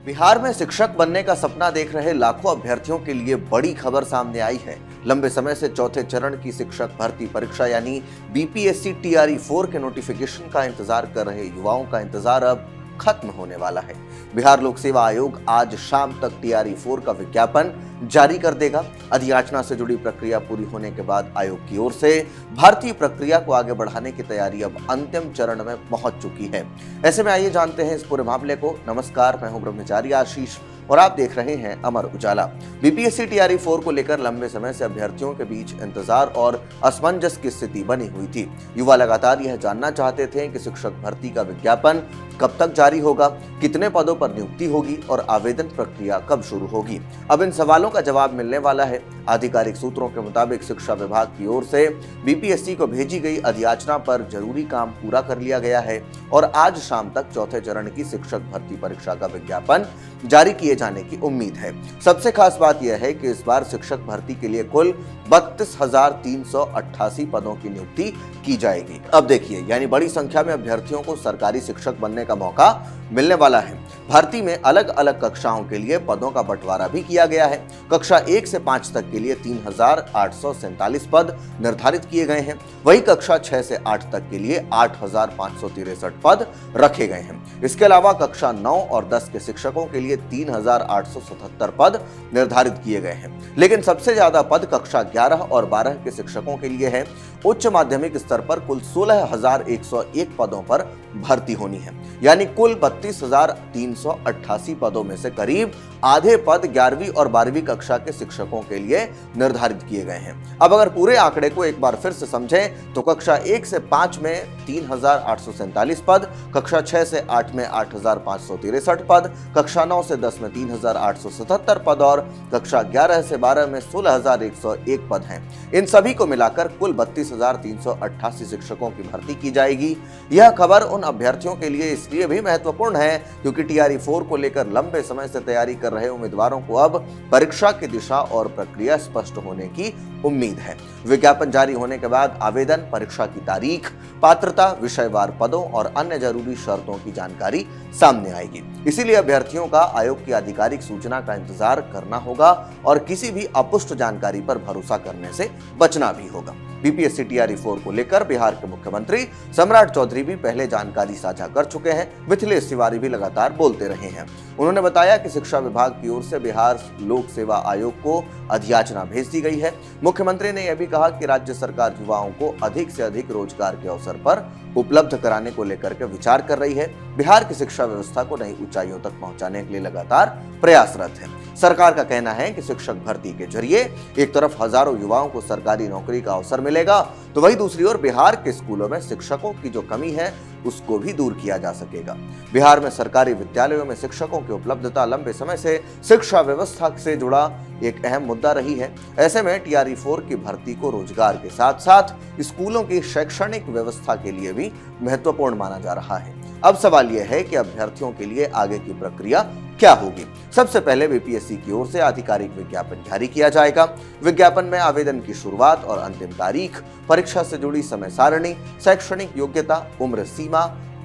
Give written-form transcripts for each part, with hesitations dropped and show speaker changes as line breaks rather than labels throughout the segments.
बिहार में शिक्षक बनने का सपना देख रहे लाखों अभ्यर्थियों के लिए बड़ी खबर सामने आई है। लंबे समय से चौथे चरण की शिक्षक भर्ती परीक्षा यानी बीपीएससी टीआरई 4 के नोटिफिकेशन का इंतजार कर रहे युवाओं का इंतजार अब खत्म होने वाला है। बिहार लोक सेवा आयोग आज शाम तक टीआरई 4 का विज्ञापन जारी कर देगा। अधियाचना से जुड़ी प्रक्रिया पूरी होने के बाद आयोग की ओर से भर्ती प्रक्रिया को आगे बढ़ाने की तैयारी अब अंतिम चरण में पहुंच चुकी है। ऐसे में आइए जानते हैं इस पूरे मामले को। नमस्कार, मैं हूं ब्रह्मचारी आशीष और आप देख रहे हैं अमर उजाला। बीपीएससी टीआरई 4 को लेकर लंबे समय से अभ्यर्थियों के बीच इंतजार और असमंजस की स्थिति बनी हुई थी। युवा लगातार यह जानना चाहते थे कि शिक्षक भर्ती का विज्ञापन कब तक जारी होगा, कितने पदों पर नियुक्ति होगी और आवेदन प्रक्रिया कब शुरू होगी। अब इन सवालों का जवाब मिलने वाला है। आधिकारिक सूत्रों के मुताबिक शिक्षा विभाग की ओर से बीपीएससी को भेजी गई अधियाचना पर जरूरी काम पूरा कर लिया गया है और आज शाम तक चौथे चरण की शिक्षक भर्ती परीक्षा का विज्ञापन जारी किए जाने की उम्मीद है। सबसे खास बात यह है कि इस बार शिक्षक भर्ती के लिए कुल 32,388 पदों की नियुक्ति की जाएगी। अब देखिए, यानी बड़ी संख्या में अभ्यर्थियों को सरकारी शिक्षक बनने का मौका मिलने वाला है। भर्ती में अलग अलग कक्षाओं के लिए पदों का बंटवारा भी किया गया है। कक्षा 1 से 5 तक के लिए 3,847 पद निर्धारित किए गए हैं। वहीं कक्षा 6 से 8 तक के लिए 8,563 पद रखे गए हैं। इसके अलावा कक्षा 9 और 10 के शिक्षकों के लिए 3,877 पद निर्धारित किए गए हैं। लेकिन सबसे ज्यादा पद कक्षा 11 और 12 के शिक्षकों के लिए है। उच्च माध्यमिक स्तर पर कुल 16,101 पदों पर भर्ती होनी है, यानी कुल 32,388 पदों में से करीब आधे पद 11वीं और 12वीं कक्षा के शिक्षकों के लिए निर्धारित किए गए हैं। अब अगर पूरे आंकड़े को एक बार फिर से समझें तो कक्षा 1 से 5 में 3,847 पद, कक्षा 6 से 8 में 8,563 पद, कक्षा 9 से 10 में 3,877 पद और कक्षा 11 से 12 में 16,101 पद हैं। इन सभी को मिलाकर कुल 32,388 शिक्षकों की भर्ती की जाएगी। यह खबर उन अभ्यर्थियों के लिए इसलिए भी महत्वपूर्ण है क्योंकि टीआरई 4 को लेकर लंबे समय से तैयारी कर रहे उम्मीदवारों को अब परीक्षा की दिशा और प्रक्रिया स्पष्ट होने की उम्मीद है। विज्ञापन जारी होने के बाद आवेदन, परीक्षा की तारीख, पात्रता, विषयवार पदों और अन्य जरूरी शर्तों की जानकारी सामने आएगी। इसीलिए अभ्यर्थियों का आयोग की आधिकारिक सूचना का इंतजार करना होगा और किसी भी अपुष्ट जानकारी पर भरोसा करने से बचना भी होगा। बीपीएससी टीआरई 4 को लेकर बिहार के मुख्यमंत्री सम्राट चौधरी भी पहले जानकारी साझा कर चुके हैं। मिथिलेश तिवारी भी लगातार बोलते रहे हैं। उन्होंने बताया कि शिक्षा विभाग की ओर से बिहार लोक सेवा आयोग को अधियाचना भेज दी गई है। मुख्यमंत्री ने यह भी कहा कि राज्य सरकार युवाओं को अधिक से अधिक रोजगार के अवसर पर उपलब्ध कराने को लेकर के विचार कर रही है। बिहार की शिक्षा व्यवस्था को नई ऊंचाइयों तक पहुंचाने के लिए लगातार प्रयासरत है। सरकार का कहना है कि शिक्षक भर्ती के जरिए एक तरफ हजारों युवाओं को सरकारी नौकरी का अवसर मिलेगा तो वहीं दूसरी ओर बिहार के स्कूलों में शिक्षकों की जो कमी है उसको भी दूर किया जा सकेगा। बिहार में सरकारी विद्यालयों में शिक्षकों की उपलब्धता लंबे समय से शिक्षा व्यवस्था से जुड़ा एक अहम मुद्दा रही है। ऐसे में टीआरई 4 की भर्ती को रोजगार के साथ साथ स्कूलों की शैक्षणिक व्यवस्था के लिए भी महत्वपूर्ण माना जा रहा है। अब सवाल यह है कि अभ्यर्थियों के लिए आगे की प्रक्रिया क्या होगी। सबसे पहले बीपीएससी की ओर से आधिकारिक विज्ञापन जारी किया जाएगा। विज्ञापन में आवेदन की शुरुआत और अंतिम तारीख, परीक्षा से जुड़ी समय सारणी, शैक्षणिक योग्यता, उम्र सीमा,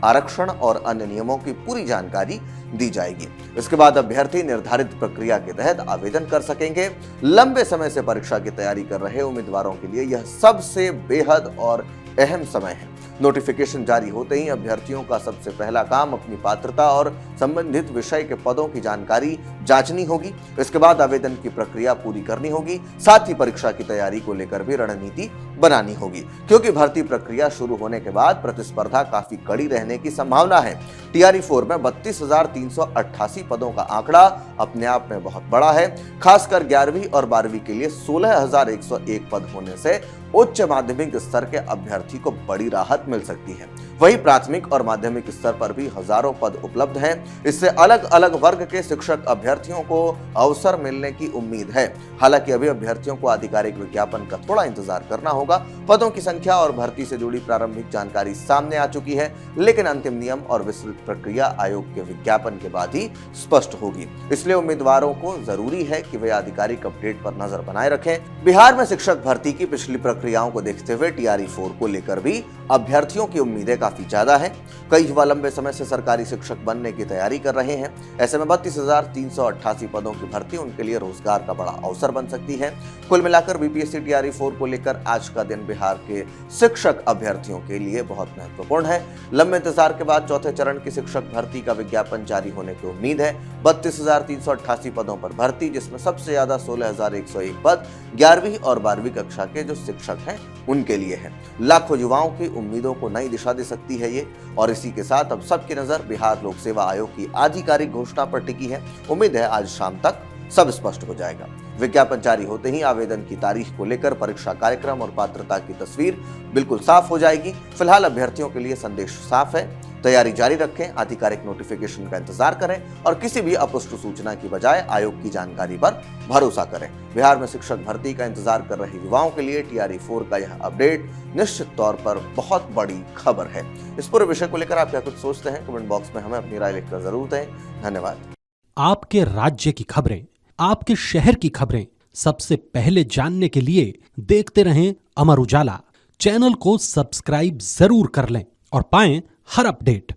आरक्षण और अन्य नियमों की पूरी जानकारी दी जाएगी। इसके बाद अभ्यर्थी निर्धारित प्रक्रिया के तहत आवेदन कर सकेंगे। लंबे समय से परीक्षा की तैयारी कर रहे उम्मीदवारों के लिए यह सबसे बेहद और अहम समय है। नोटिफिकेशन जारी होते ही अभ्यर्थियों का सबसे पहला काम अपनी पात्रता और संबंधित विषय के पदों की जानकारी जांचनी होगी। इसके बाद आवेदन की प्रक्रिया पूरी करनी होगी। साथ ही परीक्षा की तैयारी को लेकर भी रणनीति बनानी होगी क्योंकि भर्ती प्रक्रिया शुरू होने के बाद प्रतिस्पर्धा काफी कड़ी रहने की संभावना है। टीआरई 4 में 32,388 पदों का आंकड़ा अपने आप में बहुत बड़ा है। खासकर 11वीं और 12वीं के लिए 16,101 पद होने से उच्च माध्यमिक स्तर के अभ्यर्थी को बड़ी राहत मिल सकती है। वहीं प्राथमिक और माध्यमिक स्तर पर भी हजारों पद उपलब्ध हैं। इससे अलग अलग वर्ग के शिक्षक अभ्यर्थियों को अवसर मिलने की उम्मीद है। हालांकि अभी अभ्यर्थियों को आधिकारिक विज्ञापन का थोड़ा इंतजार करना होगा। पदों की संख्या और भर्ती से जुड़ी प्रारंभिक जानकारी सामने आ चुकी है, लेकिन अंतिम नियम और विस्तृत प्रक्रिया आयोग के विज्ञापन के बाद ही स्पष्ट होगी। इसलिए उम्मीदवारों को जरूरी है कि वे आधिकारिक अपडेट पर नजर बनाए रखें। बिहार में शिक्षक भर्ती की पिछली प्रक्रियाओं को देखते हुए टीआरई 4 को लेकर भी अभ्यर्थियों की उम्मीदें काफी ज्यादा हैं। कई युवा लंबे समय से सरकारी शिक्षक बनने की तैयारी कर रहे हैं। ऐसे में 32,388 पदों की भर्ती उनके लिए रोजगार का बड़ा अवसर बन सकती है। कुल मिलाकर बीपीएससी टीआरई 4 को लेकर आज का दिन बिहार के शिक्षक अभ्यर्थियों के लिए बहुत महत्वपूर्ण है। लंबे इंतजार के बाद चौथे चरण की शिक्षक भर्ती का विज्ञापन जारी होने की उम्मीद है। 32,388 पदों पर भर्ती, जिसमें सबसे ज्यादा 16,101 पद 11वीं और 12वीं कक्षा के जो शिक्षक हैं उनके लिए है। लाखों युवाओं की उम्मीदों को नई दिशा दे सकती है ये। और इसी के साथ अब सबकी नजर बिहार लोक सेवा आयोग की आधिकारिक घोषणा पर टिकी है। उम्मीद है आज शाम तक सब स्पष्ट हो जाएगा। विज्ञापन जारी होते ही आवेदन की तारीख को लेकर परीक्षा कार्यक्रम और पात्रता की तस्वीर बिल्कुल साफ हो जाएगी। फिलहाल अभ्यर्थियों के लिए संदेश साफ है, तैयारी जारी रखें, आधिकारिक नोटिफिकेशन का इंतजार करें और किसी भी अपुष्ट सूचना की बजाय आयोग की जानकारी पर भरोसा करें। बिहार में शिक्षक भर्ती का इंतजार कर रहे युवाओं के लिए टीआरई 4 का यह अपडेट निश्चित तौर पर बहुत बड़ी खबर है। इस पूरे विषय को लेकर आप क्या कुछ सोचते हैं? कमेंट बॉक्स में हमें अपनी राय लिखकर जरूर दें। धन्यवाद।
आपके राज्य की खबरें, आपके शहर की खबरें सबसे पहले जानने के लिए देखते रहें अमर उजाला। चैनल को सब्सक्राइब जरूर कर लें और पाएं हर अपडेट।